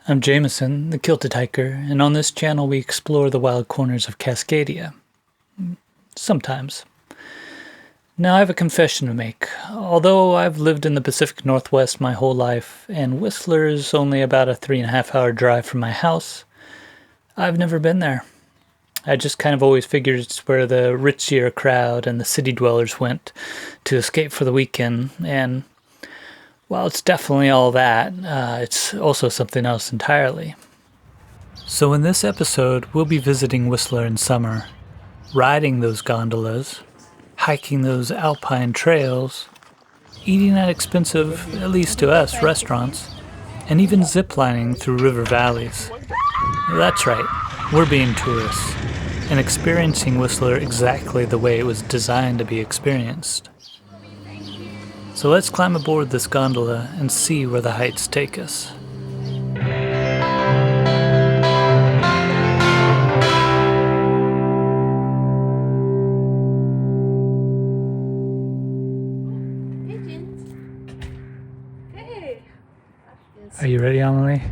I'm Jameson, the Kilted Hiker, and on this channel we explore the wild corners of Cascadia. Sometimes. Now I have a confession to make. Although I've lived in the Pacific Northwest my whole life, and Whistler is only about a 3.5 hour drive from my house, I've never been there. I just kind of always figured it's where the richier crowd and the city dwellers went to escape for the weekend, and while it's definitely all that, it's also something else entirely. So in this episode, we'll be visiting Whistler in summer, riding those gondolas, hiking those alpine trails, eating at expensive, at least to us, restaurants, and even ziplining through river valleys. That's right, we're being tourists, and experiencing Whistler exactly the way it was designed to be experienced. So let's climb aboard this gondola and see where the heights take us. Hey. Are you ready, Amelie?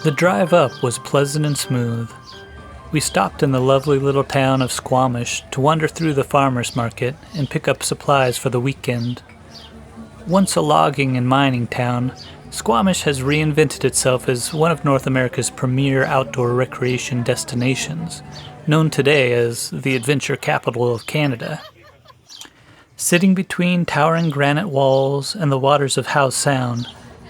The drive up was pleasant and smooth. We stopped in the lovely little town of Squamish to wander through the farmers market and pick up supplies for the weekend. Once a logging and mining town, Squamish has reinvented itself as one of North America's premier outdoor recreation destinations, known today as the adventure capital of Canada. Sitting between towering granite walls and the waters of Howe Sound,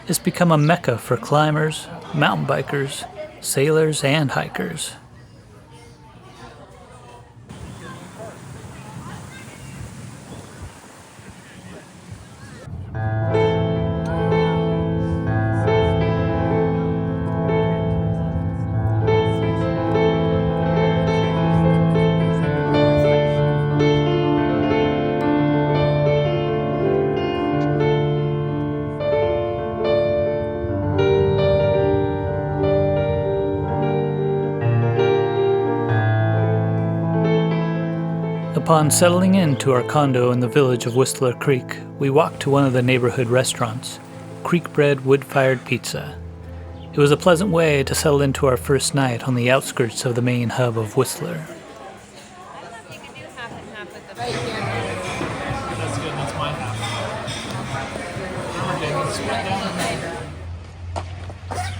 it's become a mecca for climbers, mountain bikers, sailors, and hikers. Upon settling into our condo in the village of Whistler Creek, we walked to one of the neighborhood restaurants, Creek Bread Wood-Fired Pizza. It was a pleasant way to settle into our first night on the outskirts of the main hub of Whistler.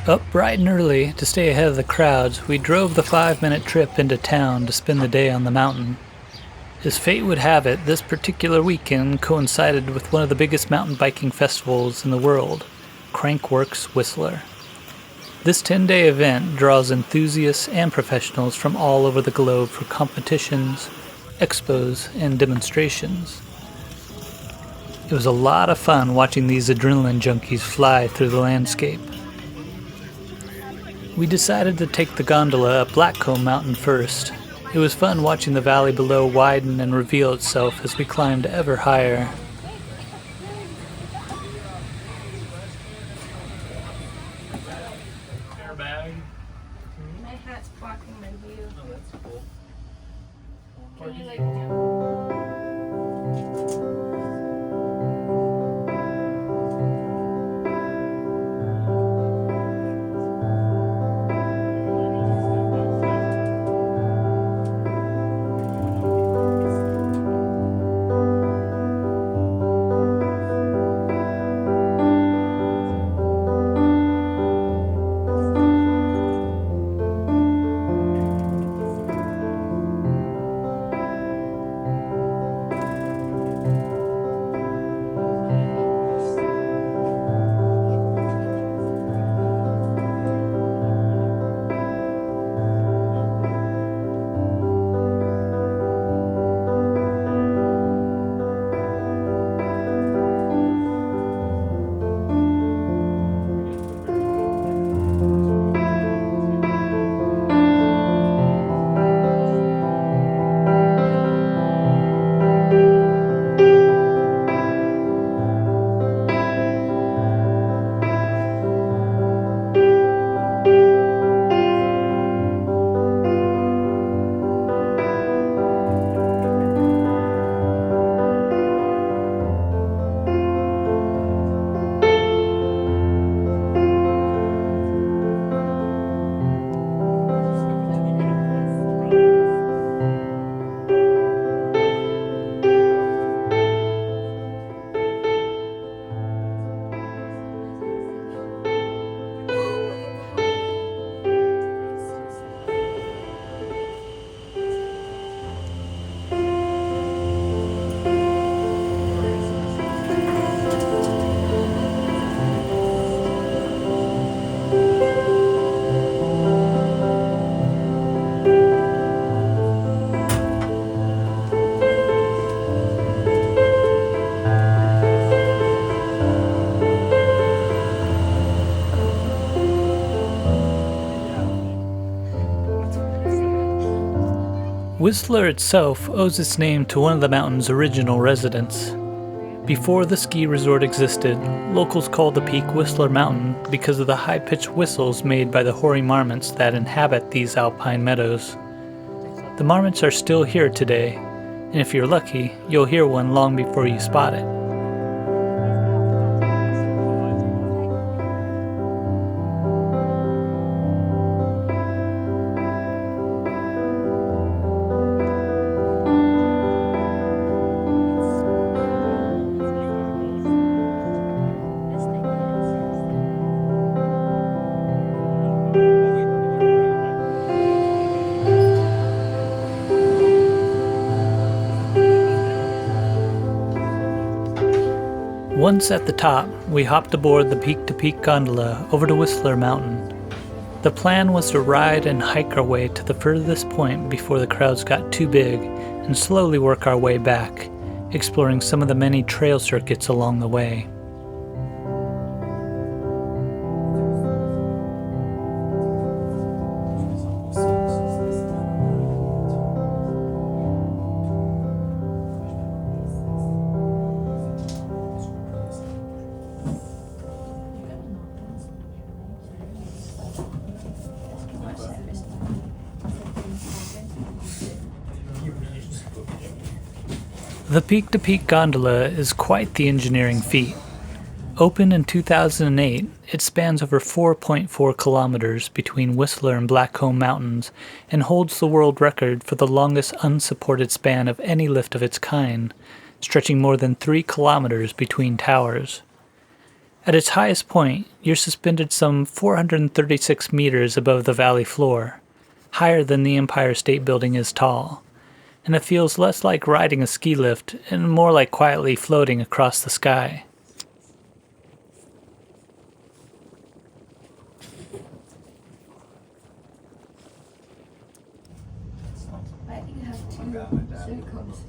Up bright and early to stay ahead of the crowds, we drove the 5-minute trip into town to spend the day on the mountain. As fate would have it, this particular weekend coincided with one of the biggest mountain biking festivals in the world, Crankworx Whistler. This 10-day event draws enthusiasts and professionals from all over the globe for competitions, expos, and demonstrations. It was a lot of fun watching these adrenaline junkies fly through the landscape. We decided to take the gondola up Blackcomb Mountain first. It was fun watching the valley below widen and reveal itself as we climbed ever higher. My hat's blocking my view. Oh, that's cool. Can you like Whistler itself owes its name to one of the mountain's original residents. Before the ski resort existed, locals called the peak Whistler Mountain because of the high-pitched whistles made by the hoary marmots that inhabit these alpine meadows. The marmots are still here today, and if you're lucky, you'll hear one long before you spot it. Once at the top, we hopped aboard the Peak Gondola over to Whistler Mountain. The plan was to ride and hike our way to the furthest point before the crowds got too big and slowly work our way back, exploring some of the many trail circuits along the way. The Peak Gondola is quite the engineering feat. Opened in 2008, it spans over 4.4 kilometers between Whistler and Blackcomb Mountains and holds the world record for the longest unsupported span of any lift of its kind, stretching more than 3 kilometers between towers. At its highest point, you're suspended some 436 meters above the valley floor, higher than the Empire State Building is tall, and it feels less like riding a ski lift and more like quietly floating across the sky. Why do you have two circles?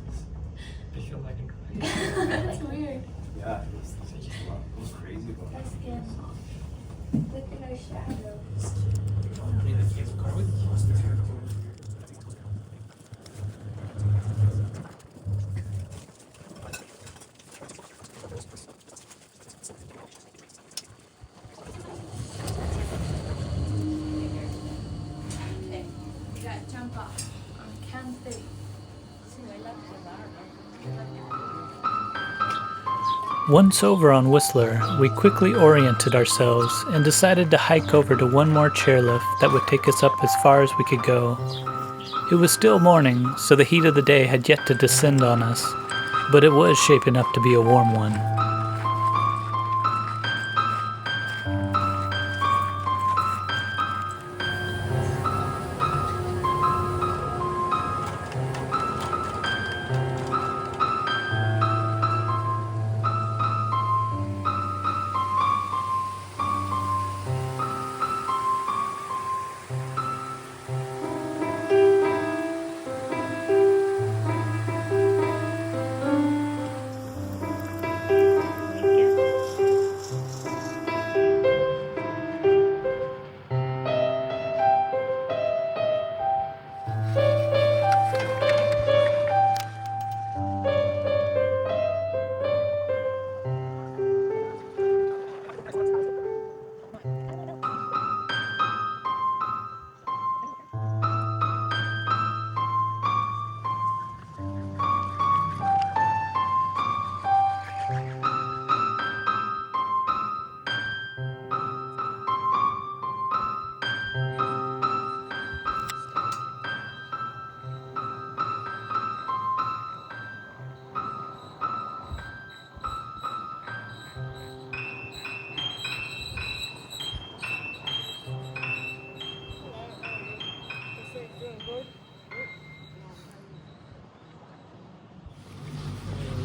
That's weird. Yeah, it was crazy about that. Tuscan. Look at our shadow. Okay, you gotta jump off on count 3. Once over on Whistler, we quickly oriented ourselves and decided to hike over to one more chairlift that would take us up as far as we could go. It was still morning, so the heat of the day had yet to descend on us, but it was shaping up to be a warm one.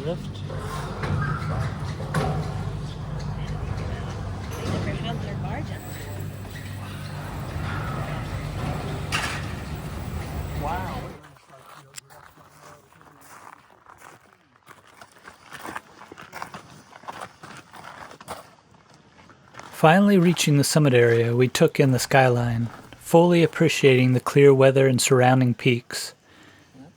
Lift. Wow. Finally reaching the summit area, we took in the skyline, fully appreciating the clear weather and surrounding peaks.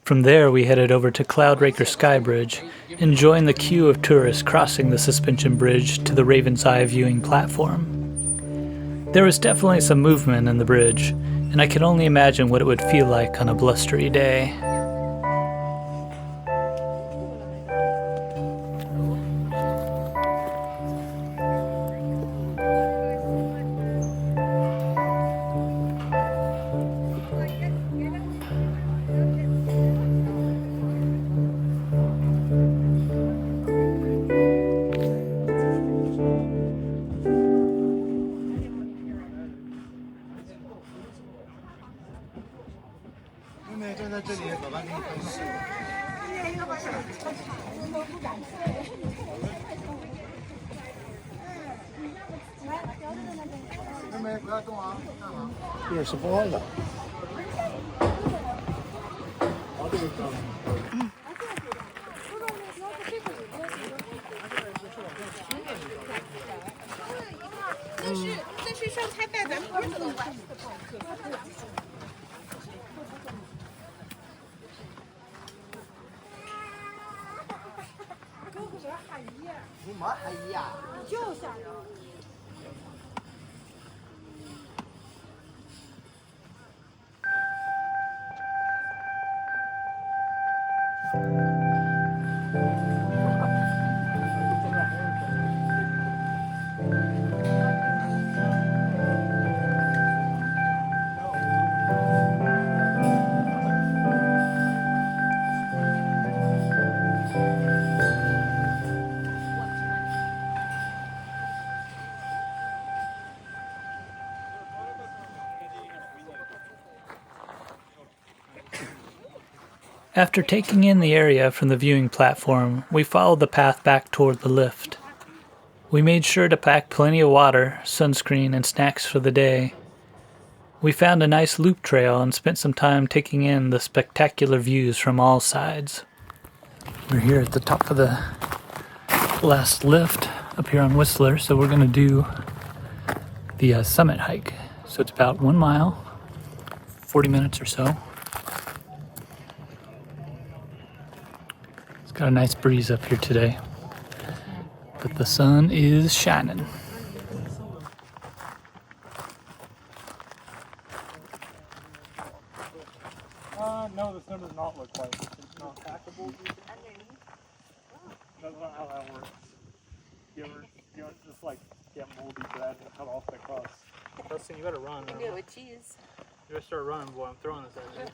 From there, we headed over to Cloudraker Sky Bridge and joined the queue of tourists crossing the suspension bridge to the Raven's Eye viewing platform. There was definitely some movement in the bridge, and I could only imagine what it would feel like on a blustery day. After taking in the area from the viewing platform, we followed the path back toward the lift. We made sure to pack plenty of water, sunscreen, and snacks for the day. We found a nice loop trail and spent some time taking in the spectacular views from all sides. We're here at the top of the last lift up here on Whistler, so we're going to do the summit hike. So it's about 1 mile, 40 minutes or so. Got a nice breeze up here today, but the sun is shining. No, this one does not look like it's not packable. That's not how that works. You ever just like get moldy bread and cut off the crust. Dustin, you better run. You can do it with cheese. You better start running, boy. I'm throwing this at you.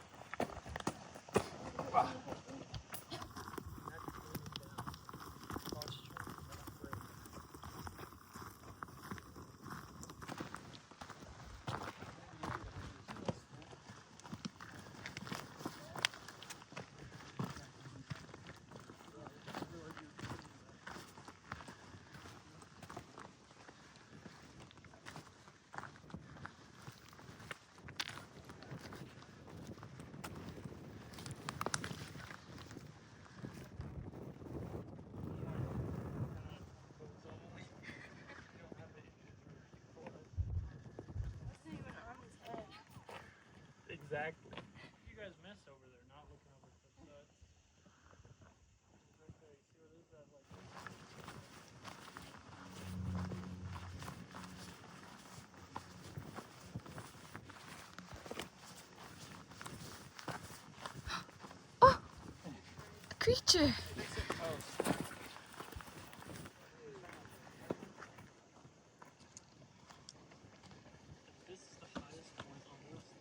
Exactly. You guys miss over there, not looking over to the side. Right there, you see what it is? That like. Oh, a creature. This is the highest point on the list.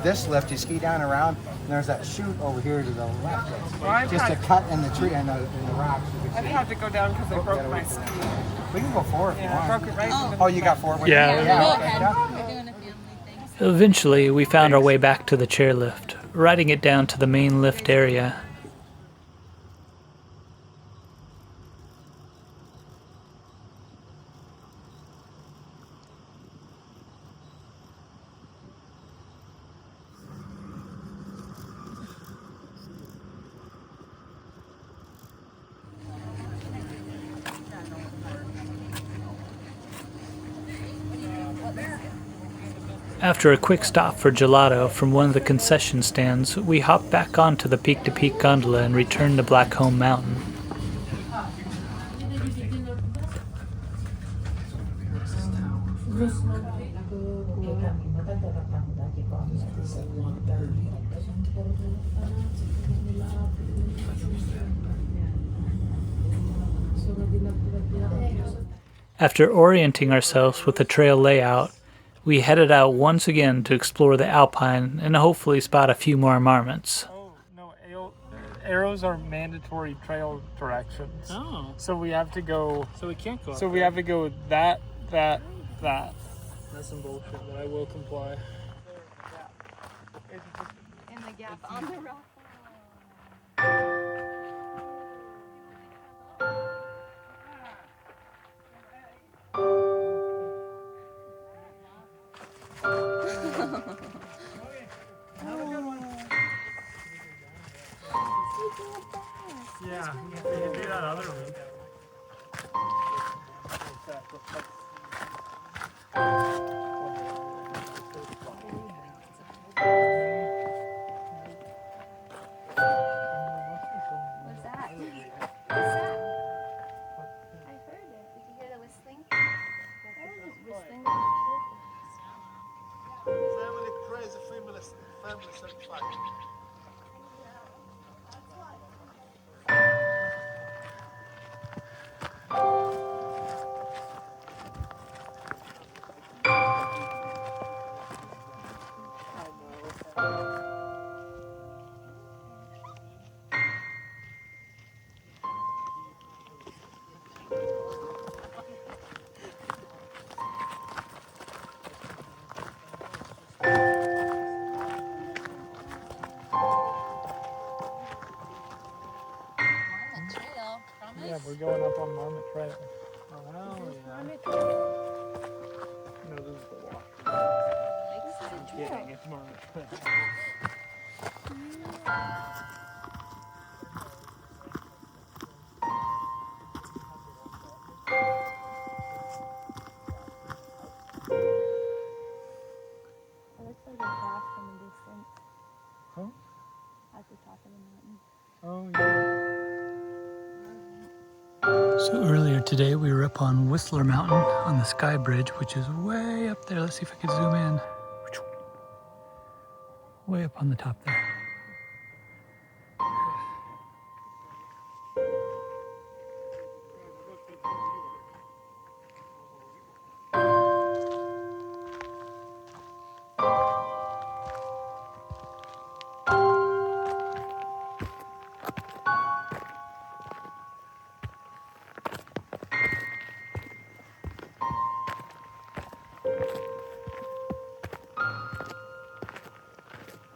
This lift, you ski down around, and there's that chute over here to the left. Well, I've Just a had- cut in the tree and in the rocks. You can I've see. had to go down because I broke my ski. We can go forward if you Yeah, I want. broke it right in the Oh, you got forward? Yeah. Okay, Go yeah. ahead. We're doing a family thing. Eventually, we found our way back to the chairlift, riding it down to the main lift area. After a quick stop for gelato from one of the concession stands, we hopped back onto the peak-to-peak gondola and returned to Blackcomb Mountain. After orienting ourselves with the trail layout, we headed out once again to explore the alpine and hopefully spot a few more marmots. Oh, no, arrows are mandatory trail directions. Oh, So we have to go, so we can't go. so we have to go that. That's some bullshit, but I will comply. In the gap on the rock. Yeah, you can do that other week. What's that? What's that? I heard it. Did you hear the whistling? I was just whistling. Family praise a family sacrifice. Trail, promise? Yeah, we're going up on Marmot Trail. Oh, yeah. No, this is the walk. This is a trail. Kidding, it's Marmot Trail. It looks like a crash from a distance. Huh? At the top of the mountain. Oh, yeah. So earlier today, we were up on Whistler Mountain on the Sky Bridge, which is way up there. Let's see if I can zoom in. Way up on the top there.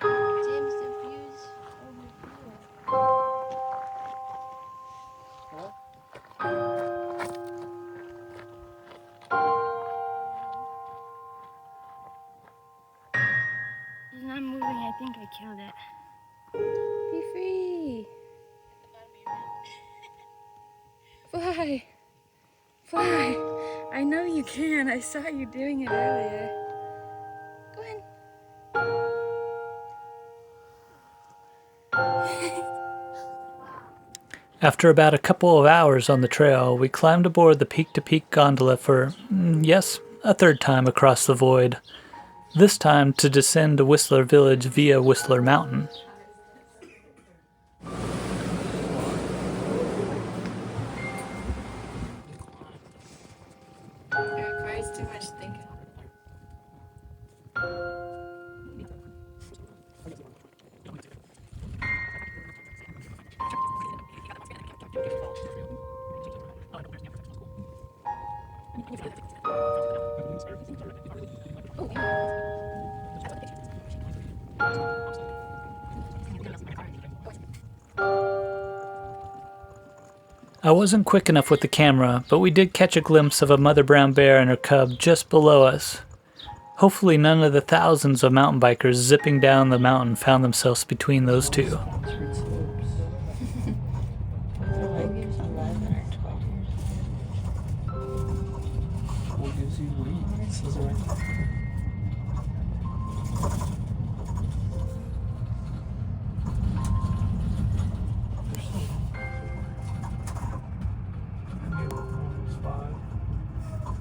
James, the views over here. It's not moving. I think I killed it. Be free. Fly. Fly. I know you can. I saw you doing it earlier. Go in. After about a couple of hours on the trail, we climbed aboard the peak-to-peak gondola for, yes, a third time across the void. This time to descend to Whistler Village via Whistler Mountain. It requires too much thinking. I wasn't quick enough with the camera, but we did catch a glimpse of a mother brown bear and her cub just below us. Hopefully none of the thousands of mountain bikers zipping down the mountain found themselves between those two.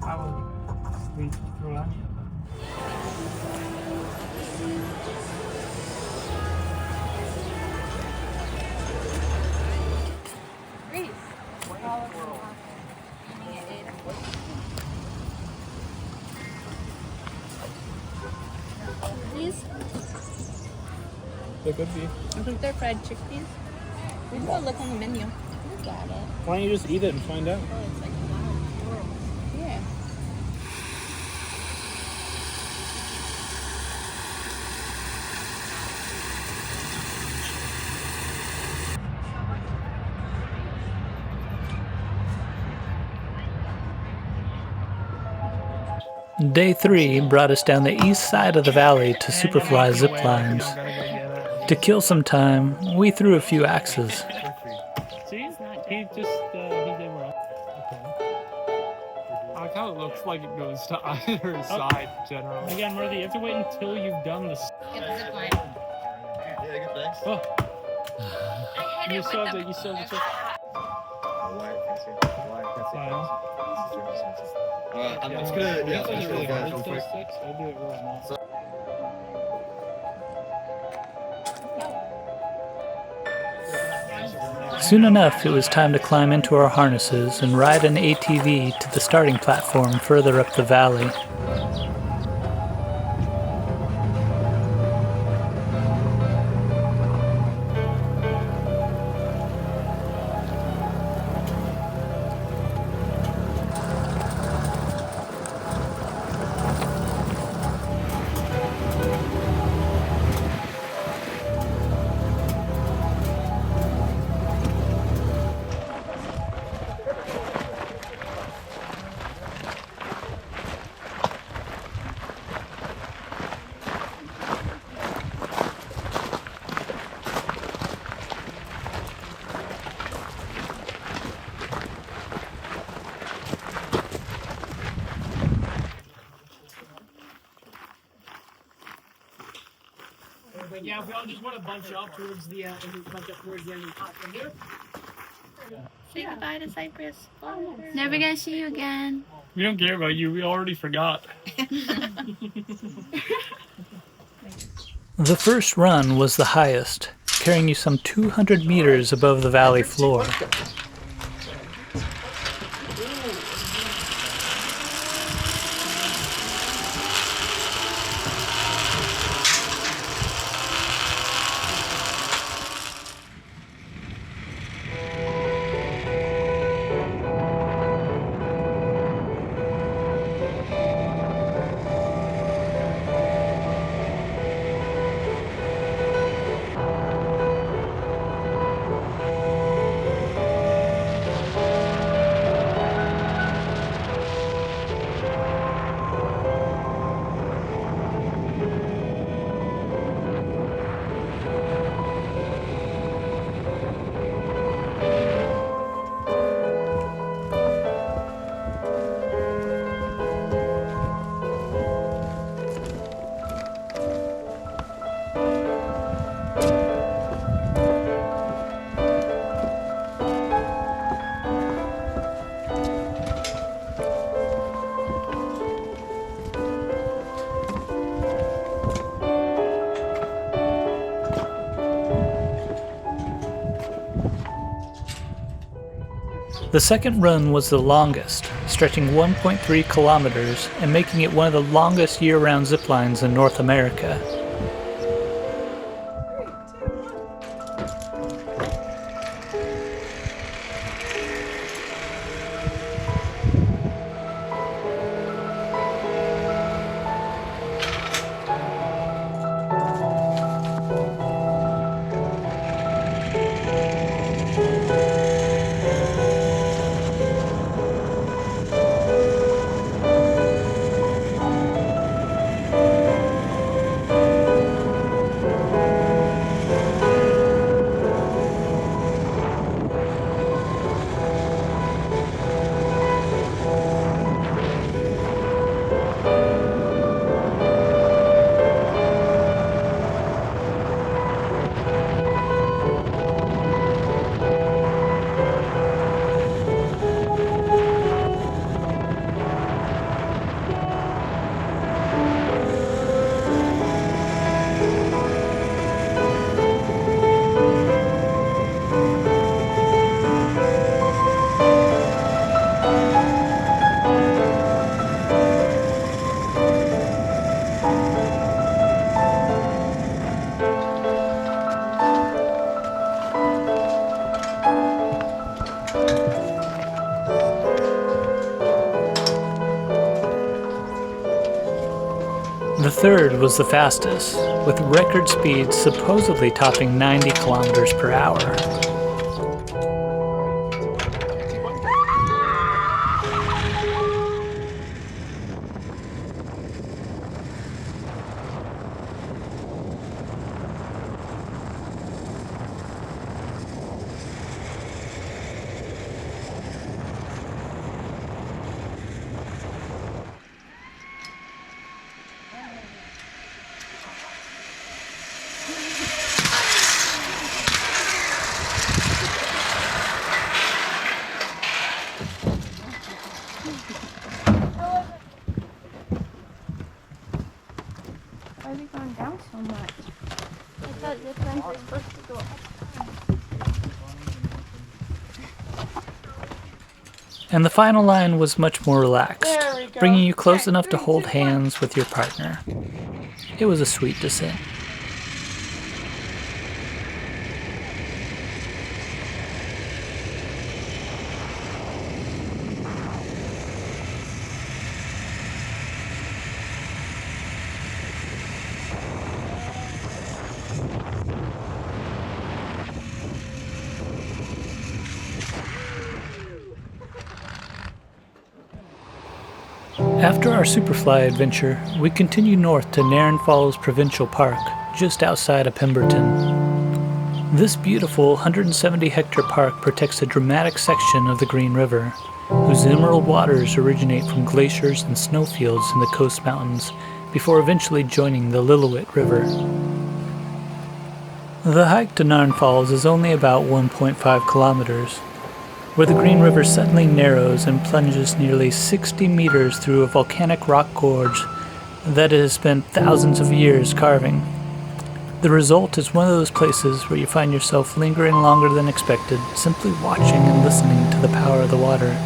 I will sleep through that. These? They could be. I think they're fried chickpeas. We can go look on the menu. Look at it. Why don't you just eat it and find out? Oh, it's like yeah. Day 3 brought us down the east side of the valley to Superfly zip lines. To kill some time, we threw a few axes. See? He just, he did well. I like how it looks like it goes to either side, generally. Again, Murthy, you have to wait until you've done this. Get the zip line. Yeah, good, thanks. Oh. I hit You it still with have the... to, you still have to. I'm just gonna, yeah, It's I'm just really gonna hard. go It's quick. still 6. I'll do it right now. Soon enough, it was time to climb into our harnesses and ride an ATV to the starting platform further up the valley. But yeah, if we all just want to bunch up towards the end of the platform here. Say goodbye to Cypress. Never gonna see you again. We don't care about you. We already forgot. The first run was the highest, carrying you some 200 meters above the valley floor. The second run was the longest, stretching 1.3 kilometers and making it one of the longest year-round zip lines in North America. The third was the fastest, with record speeds supposedly topping 90 kilometers per hour. Why are we going down so much? I thought Ziplines were supposed to go up. And the final line was much more relaxed, There we go. bringing you close Okay, enough to 3, hold 2, 1. hands with your partner. It was a sweet descent. After our Superfly adventure, we continued north to Nairn Falls Provincial Park, just outside of Pemberton. This beautiful 170-hectare park protects a dramatic section of the Green River, whose emerald waters originate from glaciers and snowfields in the coast mountains before eventually joining the Lillooet River. The hike to Nairn Falls is only about 1.5 kilometers, where the Green River suddenly narrows and plunges nearly 60 meters through a volcanic rock gorge that it has spent thousands of years carving. The result is one of those places where you find yourself lingering longer than expected, simply watching and listening to the power of the water.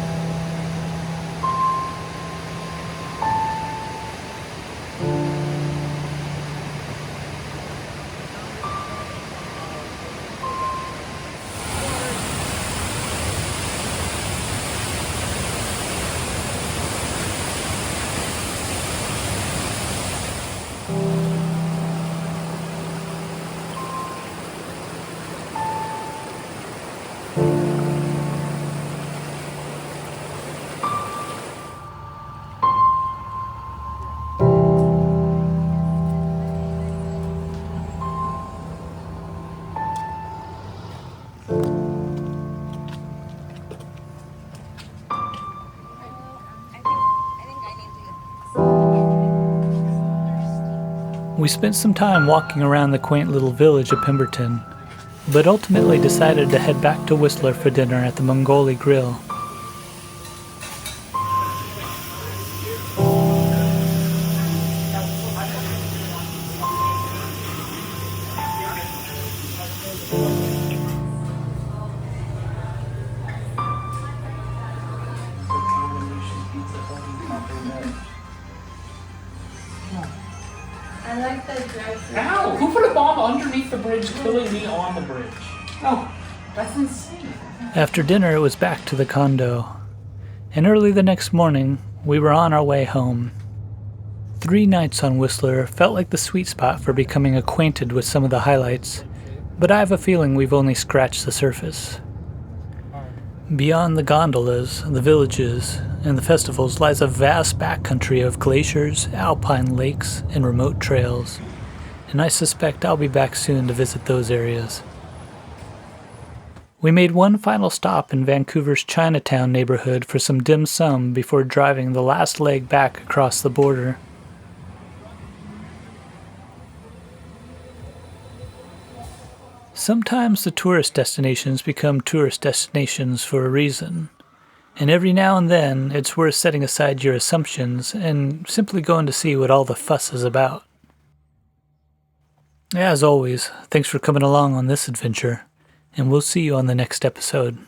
We spent some time walking around the quaint little village of Pemberton, but ultimately decided to head back to Whistler for dinner at the Mongoli Grill. I like the dress. Ow! Who put a bomb underneath the bridge, killing me on the bridge? Oh, that's insane. After dinner, it was back to the condo, and early the next morning, we were on our way home. 3 nights on Whistler felt like the sweet spot for becoming acquainted with some of the highlights, but I have a feeling we've only scratched the surface. Beyond the gondolas, the villages, and the festivals lies a vast backcountry of glaciers, alpine lakes, and remote trails, and I suspect I'll be back soon to visit those areas. We made one final stop in Vancouver's Chinatown neighborhood for some dim sum before driving the last leg back across the border. Sometimes the tourist destinations become tourist destinations for a reason, and every now and then it's worth setting aside your assumptions and simply going to see what all the fuss is about. As always, thanks for coming along on this adventure, and we'll see you on the next episode.